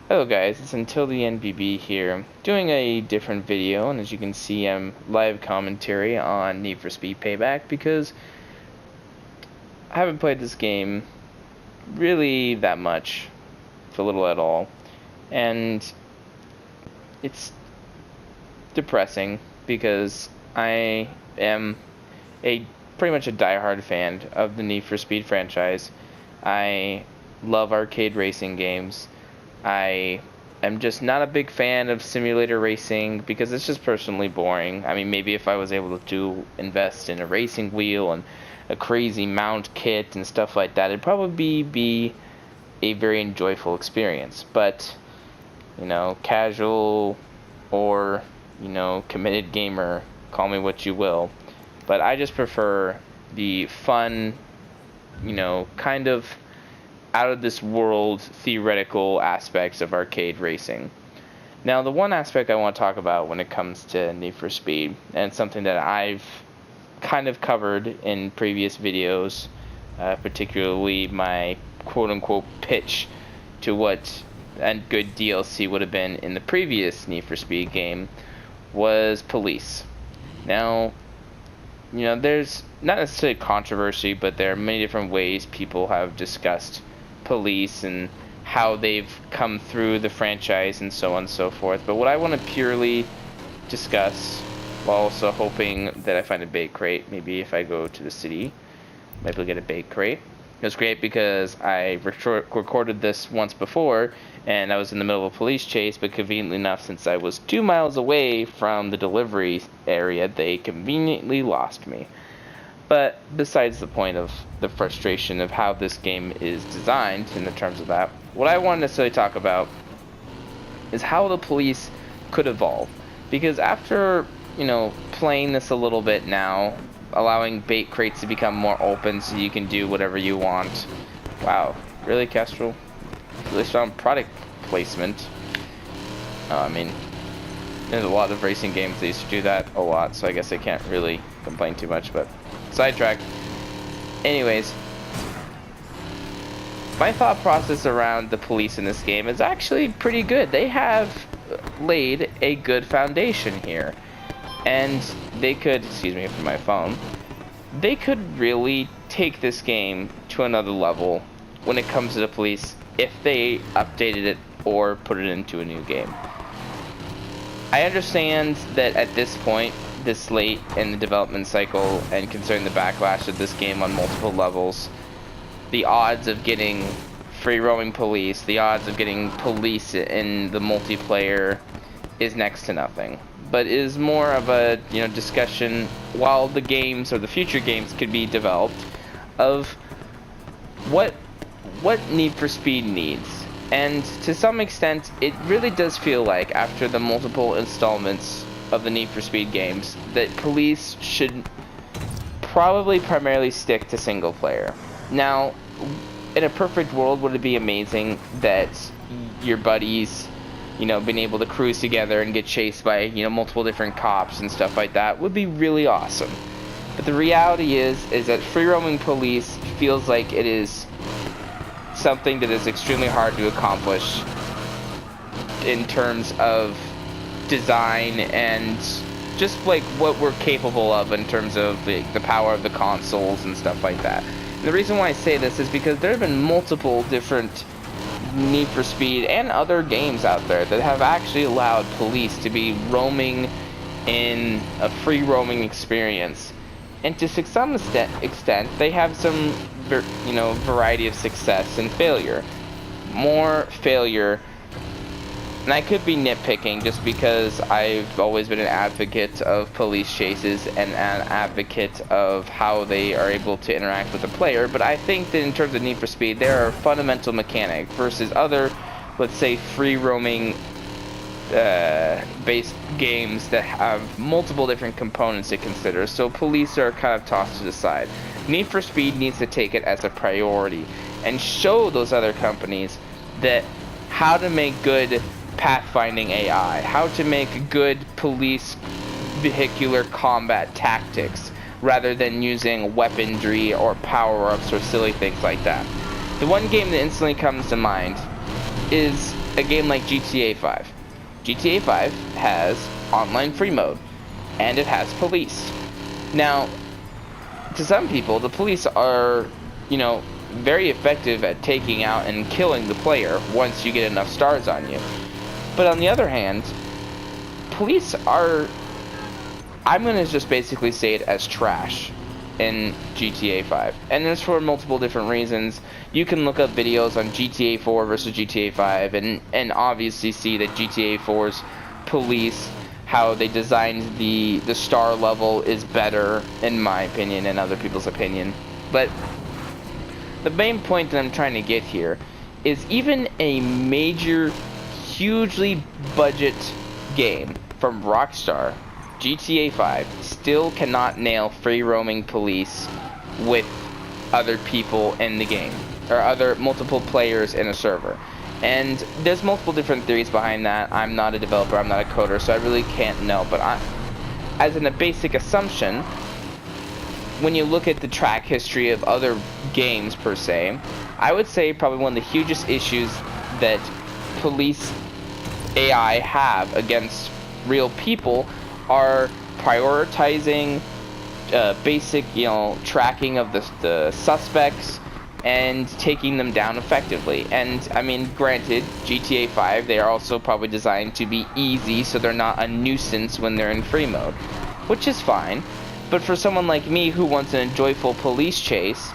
Hello guys, it's Until the NBB here, doing a different video, and as you can see I'm live commentary on Need for Speed Payback because I haven't played this game really that much, for little at all, and it's depressing because I am pretty much a diehard fan of the Need for Speed franchise. I love arcade racing games. I am just not a big fan of simulator racing because it's just personally boring. I mean, maybe if I was able to invest in a racing wheel and a crazy mount kit and stuff like that, it'd probably be a very enjoyable experience. But, casual or, committed gamer, call me what you will. But I just prefer the fun, kind of out of this world theoretical aspects of arcade racing. Now, the one aspect I want to talk about when it comes to Need for Speed, and something that I've kind of covered in previous videos, particularly my quote-unquote pitch to what a good DLC would have been in the previous Need for Speed game, was police. Now, there's not necessarily controversy, but there are many different ways people have discussed police and how they've come through the franchise and so on and so forth. But what I want to purely discuss, while also hoping that I find a bait crate, maybe if I go to the city, maybe I'll get a bait crate. It was great because I recorded this once before, and I was in the middle of a police chase, but conveniently enough, since I was 2 miles away from the delivery area, they conveniently lost me. But besides the point of the frustration of how this game is designed in the terms of that, what I want to necessarily talk about is how the police could evolve. Because after, playing this a little bit now, allowing bait crates to become more open so you can do whatever you want. Wow, really, Kestrel? Really strong product placement. I mean, there's a lot of racing games that used to do that a lot, so I guess I can't really complain too much, but sidetrack. Anyways, my thought process around the police in this game is actually pretty good. They have laid a good foundation here. And they could, excuse me for my phone, they could really take this game to another level when it comes to the police if they updated it or put it into a new game. I understand that at this point, this late in the development cycle, and considering the backlash of this game on multiple levels, the odds of getting free roaming police, the odds of getting police in the multiplayer is next to nothing. But is more of a discussion while the games or the future games could be developed of what Need for Speed needs. And to some extent it really does feel like after the multiple installments of the Need for Speed games that police should probably primarily stick to single player. Now, in a perfect world, would it be amazing that your buddies being able to cruise together and get chased by, multiple different cops and stuff like that would be really awesome. But the reality is that free roaming police feels like it is something that is extremely hard to accomplish in terms of design and just like what we're capable of in terms of the power of the consoles and stuff like that. And the reason why I say this is because there have been multiple different Need for Speed and other games out there that have actually allowed police to be roaming in a free roaming experience, and to some extent they have some variety of success and failure. More failure, and I could be nitpicking just because I've always been an advocate of police chases and an advocate of how they are able to interact with the player, but I think that in terms of Need for Speed, there are fundamental mechanics versus other, let's say, free roaming based games that have multiple different components to consider, so police are kind of tossed to the side. Need for Speed needs to take it as a priority and show those other companies that how to make good pathfinding AI, how to make good police vehicular combat tactics rather than using weaponry or power-ups or silly things like that. The one game that instantly comes to mind is a game like GTA 5. GTA 5 has online free mode, and it has police. Now, to some people, the police are, very effective at taking out and killing the player once you get enough stars on you. But on the other hand, police are, I'm going to just basically say it as trash in GTA 5. And there's for multiple different reasons. You can look up videos on GTA 4 versus GTA 5 and obviously see that GTA 4's police, how they designed the star level is better, in my opinion and other people's opinion. But the main point that I'm trying to get here is even a major, hugely budget game from Rockstar, GTA 5, still cannot nail free roaming police with other people in the game, or other multiple players in a server. And there's multiple different theories behind that. I'm not a developer, I'm not a coder, so I really can't know. But as in a basic assumption, when you look at the track history of other games per se, I would say probably one of the hugest issues that police AI have against real people are prioritizing basic, tracking of the suspects and taking them down effectively. And I mean, granted, GTA 5, they are also probably designed to be easy so they're not a nuisance when they're in free mode, which is fine. But for someone like me who wants an enjoyable police chase,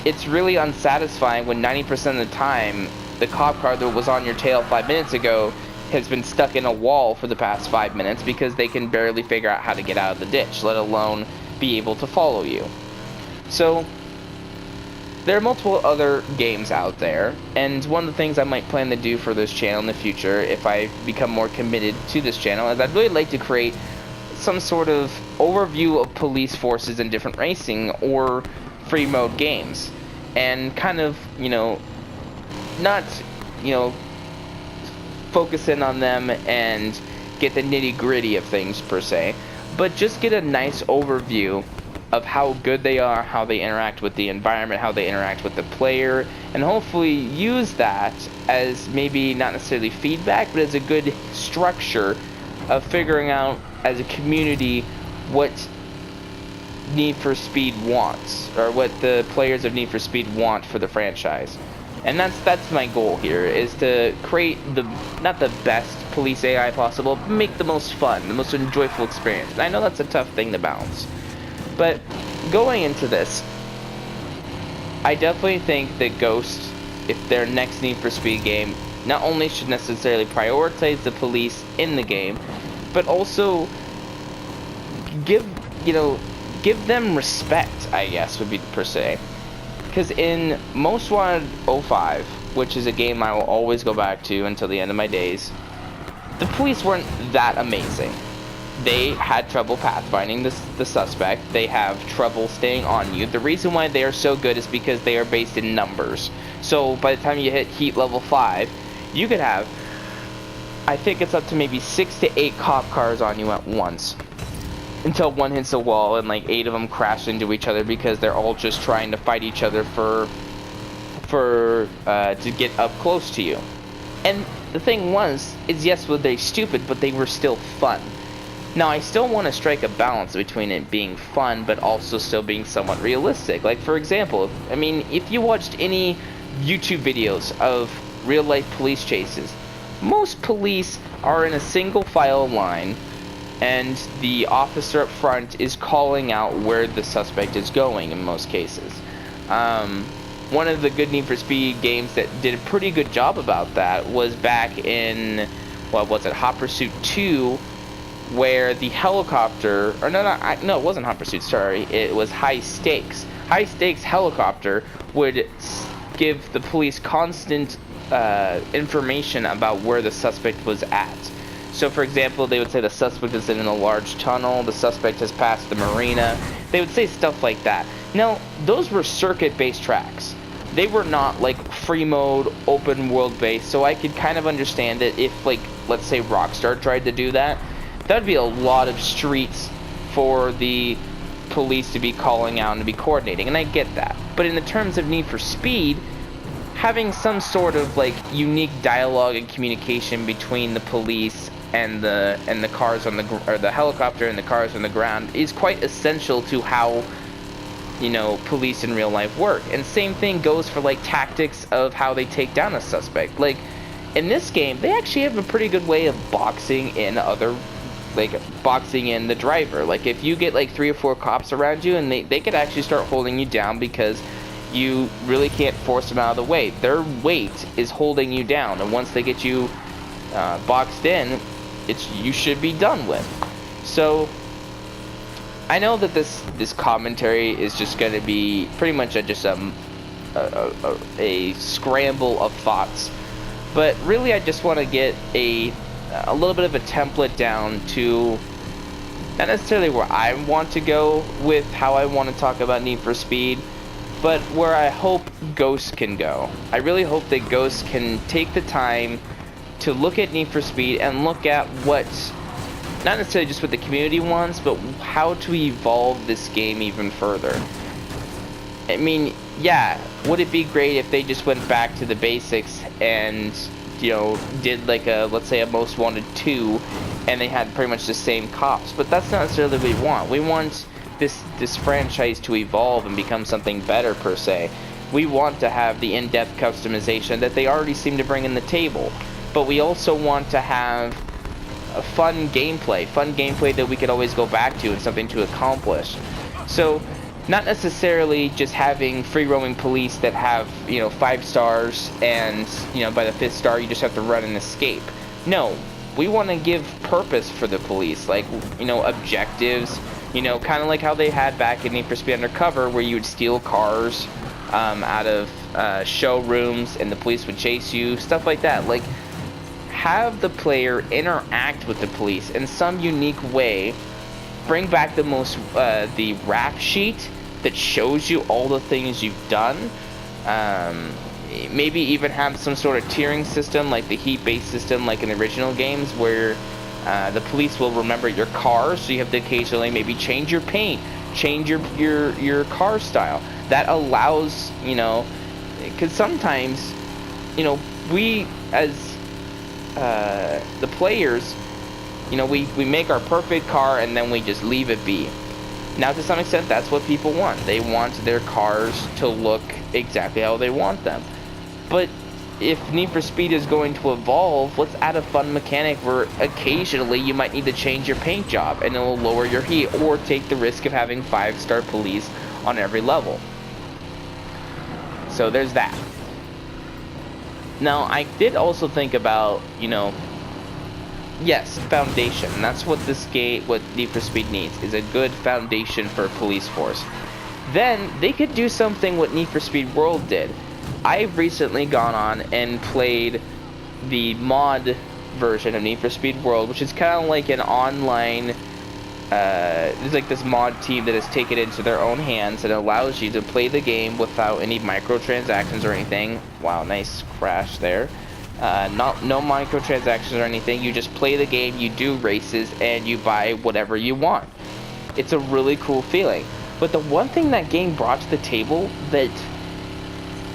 it's really unsatisfying when 90% of the time the cop car that was on your tail 5 minutes ago has been stuck in a wall for the past 5 minutes because they can barely figure out how to get out of the ditch, let alone be able to follow you. So there are multiple other games out there, and one of the things I might plan to do for this channel in the future, if I become more committed to this channel, is I'd really like to create some sort of overview of police forces in different racing or free mode games, and kind of, not, focus in on them and get the nitty-gritty of things per se, but just get a nice overview of how good they are, how they interact with the environment, how they interact with the player, and hopefully use that as maybe not necessarily feedback, but as a good structure of figuring out as a community what Need for Speed wants, or what the players of Need for Speed want for the franchise. And that's my goal here, is to create not the best police AI possible, but make the most fun, the most enjoyable experience. And I know that's a tough thing to balance. But going into this, I definitely think that Ghost, if their next Need for Speed game, not only should necessarily prioritize the police in the game, but also give them respect, I guess, would be per se. Because in Most Wanted 05, which is a game I will always go back to until the end of my days, the police weren't that amazing. They had trouble pathfinding the suspect. They have trouble staying on you. The reason why they are so good is because they are based in numbers. So by the time you hit heat level 5, you could have, I think it's up to maybe 6 to 8 cop cars on you at once, until one hits a wall and like 8 of them crash into each other because they're all just trying to fight each other to get up close to you. And the thing is yes, were they stupid, but they were still fun. Now, I still want to strike a balance between it being fun, but also still being somewhat realistic. Like, for example, I mean, if you watched any YouTube videos of real-life police chases, most police are in a single file line, and the officer up front is calling out where the suspect is going in most cases. One of the good Need for Speed games that did a pretty good job about that was back in, what was it, Hot Pursuit 2, where the helicopter, or no, it wasn't Hot Pursuit, sorry, it was High Stakes. High Stakes helicopter would give the police constant information about where the suspect was at. So, for example, they would say the suspect is in a large tunnel, the suspect has passed the marina. They would say stuff like that. Now, those were circuit-based tracks. They were not, like, free mode, open world based, so I could kind of understand it if, like, let's say Rockstar tried to do that. That'd be a lot of streets for the police to be calling out and to be coordinating, and I get that. But in the terms of Need for Speed, having some sort of like unique dialogue and communication between the police and the cars on the helicopter and the cars on the ground is quite essential to how, you know, police in real life work. And same thing goes for like tactics of how they take down a suspect. Like in this game, they actually have a pretty good way of boxing in the driver. Like if you get like 3 or 4 cops around you, and they could actually start holding you down because you really can't force them out of the way. Their weight is holding you down, and once they get you boxed in, you should be done with. So I know that this commentary is just going to be pretty much just a scramble of thoughts, but really I just want to get a little bit of a template down to not necessarily where I want to go with how I want to talk about Need for Speed, but where I hope Ghost can go. I really hope that Ghost can take the time to look at Need for Speed and look at what, not necessarily just what the community wants, but how to evolve this game even further. I mean, yeah, would it be great if they just went back to the basics and, you know, did like a, let's say, a Most Wanted 2, and they had pretty much the same cops? But that's not necessarily what we want. We want this franchise to evolve and become something better, per se. We want to have the in-depth customization that they already seem to bring in the table, but we also want to have a fun gameplay that we could always go back to and something to accomplish. So not necessarily just having free-roaming police that have, you know, 5 stars, and, you know, by the 5th star you just have to run and escape. No, we want to give purpose for the police, like, you know, objectives, you know, kind of like how they had back in Need for Speed Undercover, where you would steal cars out of showrooms and the police would chase you, stuff like that. Like, have the player interact with the police in some unique way. Bring back the rap sheet that shows you all the things you've done. Maybe even have some sort of tiering system, like the heat-based system like in the original games, where the police will remember your car, so you have to occasionally maybe change your paint, change your car style. That allows, you know, because sometimes, you know, we as the players, you know, we make our perfect car and then we just leave it be. Now, to some extent, that's what people want. They want their cars to look exactly how they want them. But if Need for Speed is going to evolve, let's add a fun mechanic where occasionally you might need to change your paint job and it will lower your heat, or take the risk of having 5-star police on every level. So there's that. Now, I did also think about, you know, yes, foundation. That's what what Need for Speed needs, is a good foundation for a police force. Then they could do something what Need for Speed World did. I've recently gone on and played the mod version of Need for Speed World, which is kind of like an online, there's like this mod team that has taken it into their own hands and allows you to play the game without any microtransactions or anything. Wow, nice crash there. No microtransactions or anything. You just play the game, you do races, and you buy whatever you want. It's a really cool feeling. But the one thing that game brought to the table that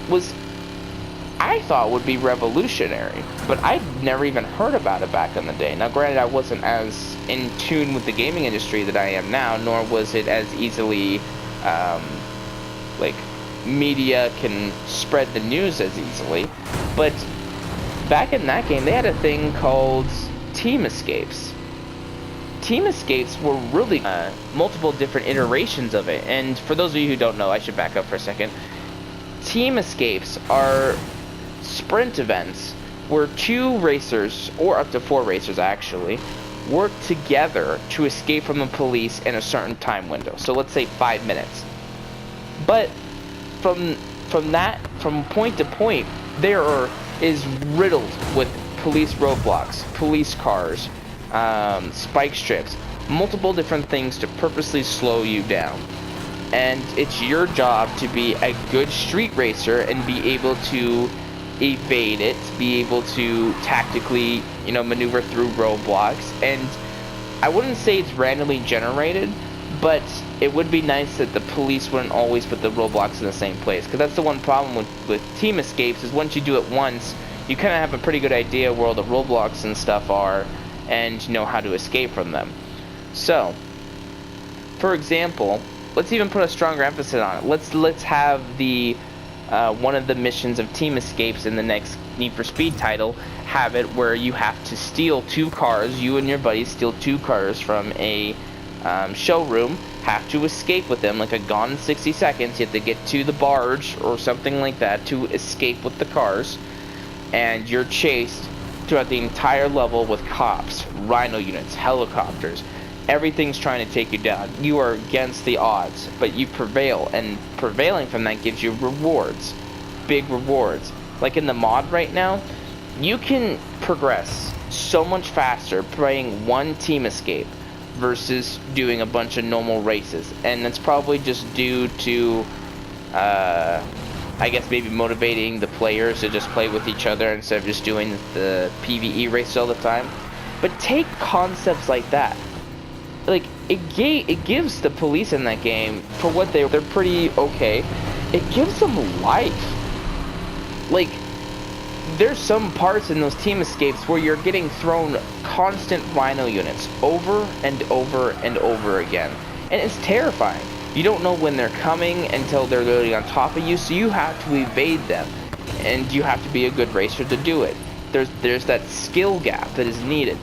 was, I thought would be revolutionary, but I'd never even heard about it back in the day. Now, granted, I wasn't as in tune with the gaming industry that I am now, nor was it as easily, like, media can spread the news as easily, but back in that game, they had a thing called Team Escapes. Team Escapes were really multiple different iterations of it, and for those of you who don't know, I should back up for a second. Team Escapes are sprint events where 2 racers, or up to 4 racers actually, work together to escape from the police in a certain time window. So let's say 5 minutes. But from point to point, there is riddled with police roadblocks, police cars, spike strips, multiple different things to purposely slow you down. And it's your job to be a good street racer and be able to evade it, be able to tactically, you know, maneuver through roadblocks. And I wouldn't say it's randomly generated, But it would be nice that the police wouldn't always put the roadblocks in the same place, because that's the one problem with team escapes, is once you do it once, you kind of have a pretty good idea where all the roadblocks and stuff are, and you know how to escape from them. So, for example, let's even put a stronger emphasis on it. Let's have the one of the missions of team escapes in the next Need for Speed title have it where you have to steal 2 cars. You and your buddies steal 2 cars from a showroom, have to escape with them like a Gone in 60 Seconds. You have to get to the barge or something like that to escape with the cars, and you're chased throughout the entire level with cops, rhino units, helicopters. Everything's trying to take you down. You are against the odds, but you prevail, and prevailing from that gives you rewards, big rewards. Like in the mod right now, you can progress so much faster playing one team escape versus doing a bunch of normal races, and that's probably just due to I guess maybe motivating the players to just play with each other instead of just doing the PvE races all the time. But take concepts like that, like it gives the police in that game, for what they're pretty okay, it gives them life. Like, there's some parts in those team escapes where you're getting thrown constant rhino units over and over and over again, and it's terrifying. You don't know when they're coming until they're literally on top of you, so you have to evade them, and you have to be a good racer to do it. There's that skill gap that is needed.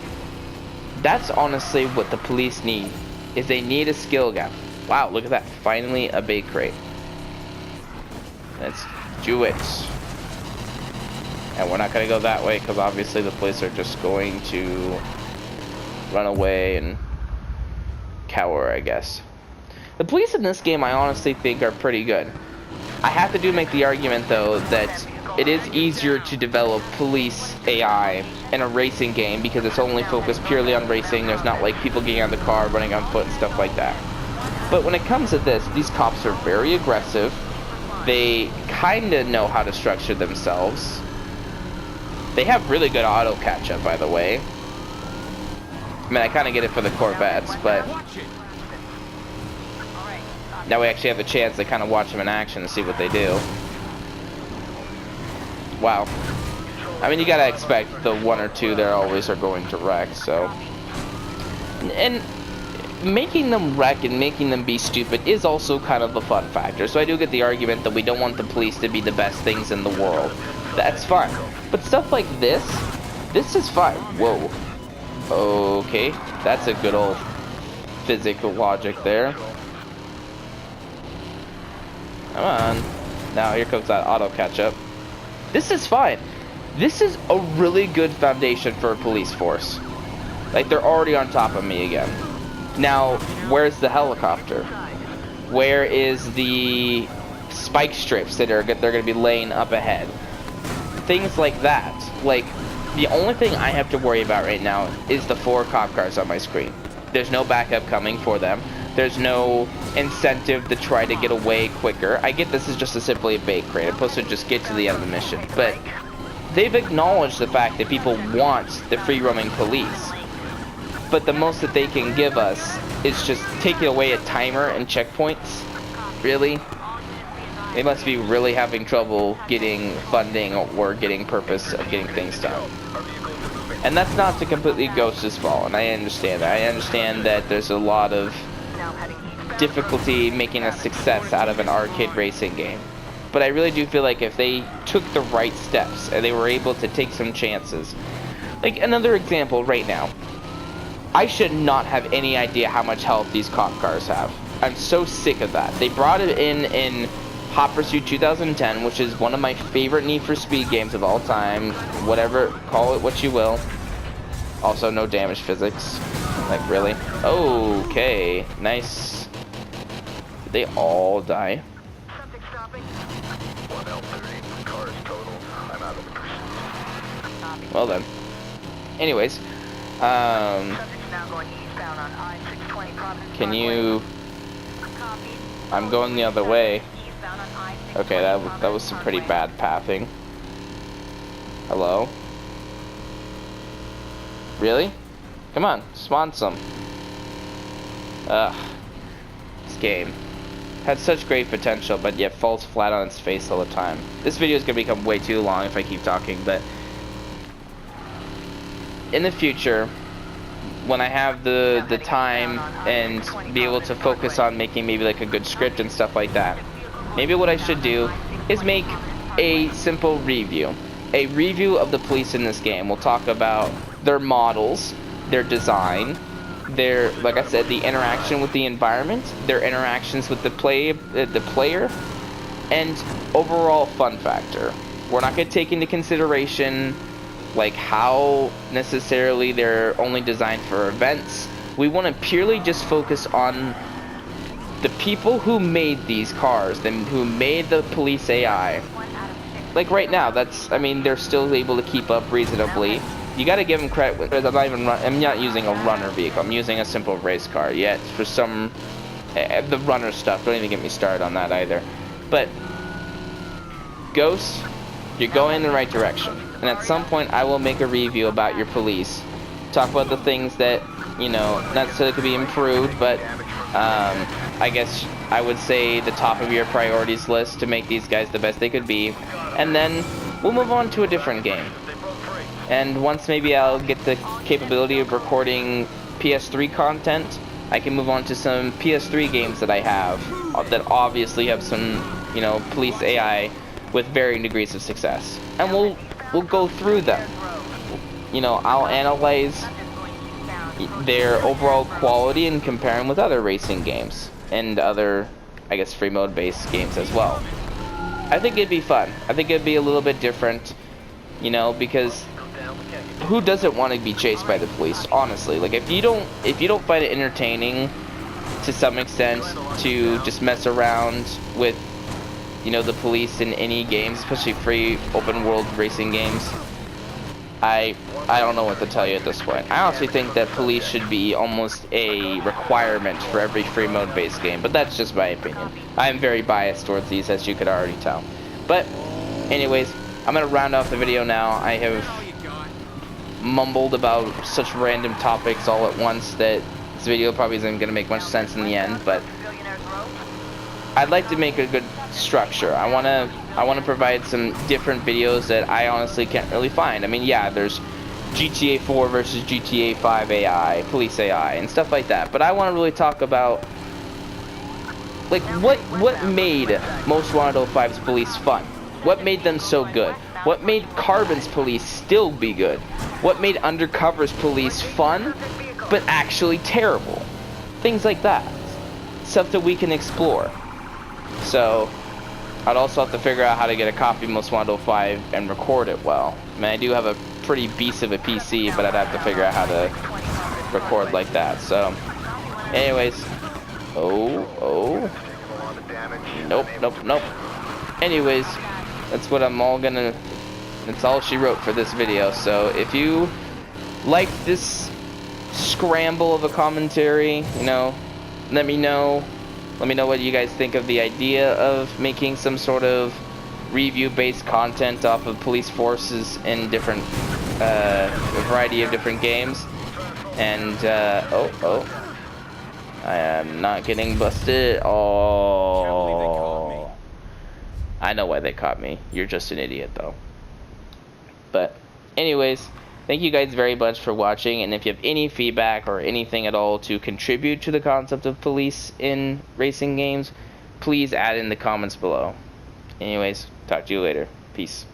That's honestly what the police need, is they need a skill gap. Wow, look at that, finally a bait crate. Let's do it. And we're not going to go that way, because obviously the police are just going to run away and cower, I guess. The police in this game, I honestly think, are pretty good. I have to make the argument, though, that it is easier to develop police AI in a racing game, because it's only focused purely on racing. There's not like people getting out of the car, running on foot and stuff like that. But when it comes to this, these cops are very aggressive. They kind of know how to structure themselves. They have really good auto catch-up, by the way. I mean, I kind of get it for the Corvettes, but now we actually have a chance to kind of watch them in action and see what they do. Wow. I mean, you gotta expect the 1 or 2 there always are going to wreck, so. And making them wreck and making them be stupid is also kind of a fun factor. So I do get the argument that we don't want the police to be the best things in the world. That's fine. But stuff like this is fine. Whoa. Okay, that's a good old physical logic there. Come on. Now here comes that auto catch-up. This is fine. This is a really good foundation for a police force. Like, they're already on top of me again. Now, where's the helicopter? Where is the spike strips that they're going to be laying up ahead? Things like that. Like, the only thing I have to worry about right now is the 4 cop cars on my screen. There's no backup coming for them. There's no incentive to try to get away quicker. I get this is just simply a bait crate. I'm supposed to just get to the end of the mission. But they've acknowledged the fact that people want the free-roaming police. But the most that they can give us is just taking away a timer and checkpoints. Really? They must be really having trouble getting funding or getting purpose of getting things done. And that's not to completely Ghost's fault, and I understand that. I understand that there's a lot of difficulty making a success out of an arcade racing game. But I really do feel like if they took the right steps and they were able to take some chances. Like, another example right now. I should not have any idea how much health these cop cars have. I'm so sick of that. They brought it in Hot Pursuit 2010, which is one of my favorite Need for Speed games of all time. Whatever, call it what you will. Also, no damage physics. Like, really? Okay, nice. Did they all die? Well then. Anyways, can you? I'm going the other way. Okay, that was some pretty bad pathing. Hello? Really? Come on, spawn some. Ugh. This game had such great potential, but yet falls flat on its face all the time. This video is going to become way too long if I keep talking, but in the future, when I have the time and be able to focus on making maybe like a good script and stuff like that, maybe what I should do is make a simple review. A review of the police in this game. We'll talk about their models, their design, their, like I said, the interaction with the environment, their interactions with the player, and overall fun factor. We're not going to take into consideration like how necessarily they're only designed for events. We want to purely just focus on the people who made these cars, who made the police AI. Like right now, I mean, they're still able to keep up reasonably. You gotta give them credit with, I'm not using a runner vehicle, I'm using a simple race car. Yet, for some, the runner stuff, don't even get me started on that either. But, Ghost, you're going in the right direction. And at some point, I will make a review about your police. Talk about the things that, you know, not necessarily could be improved, but, I guess I would say the top of your priorities list to make these guys the best they could be. And then, we'll move on to a different game. And once maybe I'll get the capability of recording PS3 content, I can move on to some PS3 games that I have that obviously have some, you know, police AI with varying degrees of success. And we'll go through them. You know, I'll analyze their overall quality and compare them with other racing games and other, I guess, free mode based games as well. I think it'd be fun. I think it'd be a little bit different, you know, because who doesn't want to be chased by the police, honestly? Like, if you don't find it entertaining to some extent to just mess around with, you know, the police in any games, especially free open world racing games, I don't know what to tell you at this point. I honestly think that police should be almost a requirement for every free mode based game, but that's just my opinion. I am very biased towards these, as you could already tell. But anyways, I'm gonna round off the video now. I have mumbled about such random topics all at once that this video probably isn't going to make much sense in the end, but I'd like to make a good structure. I want to provide some different videos that I honestly can't really find. I mean, yeah, there's GTA 4 versus GTA 5 AI, police AI, and stuff like that, but I want to really talk about like what made Most Wanted 05's police fun? What made them so good? What made Carbon's police still be good? What made Undercover's police fun, but actually terrible? Things like that. Stuff that we can explore. So, I'd also have to figure out how to get a copy of Most Wanted 05 and record it well. I mean, I do have a pretty beast of a PC, but I'd have to figure out how to record like that. So, anyways. Oh. Nope. Anyways, that's what I'm all gonna... That's all she wrote for this video. So if you like this scramble of a commentary, you know, let me know what you guys think of the idea of making some sort of review-based content off of police forces in different, a variety of different games. And, I am not getting busted. Oh, I know why they caught me. You're just an idiot, though. But anyways, thank you guys very much for watching, and if you have any feedback or anything at all to contribute to the concept of police in racing games, please add in the comments below. Anyways, talk to you later. Peace.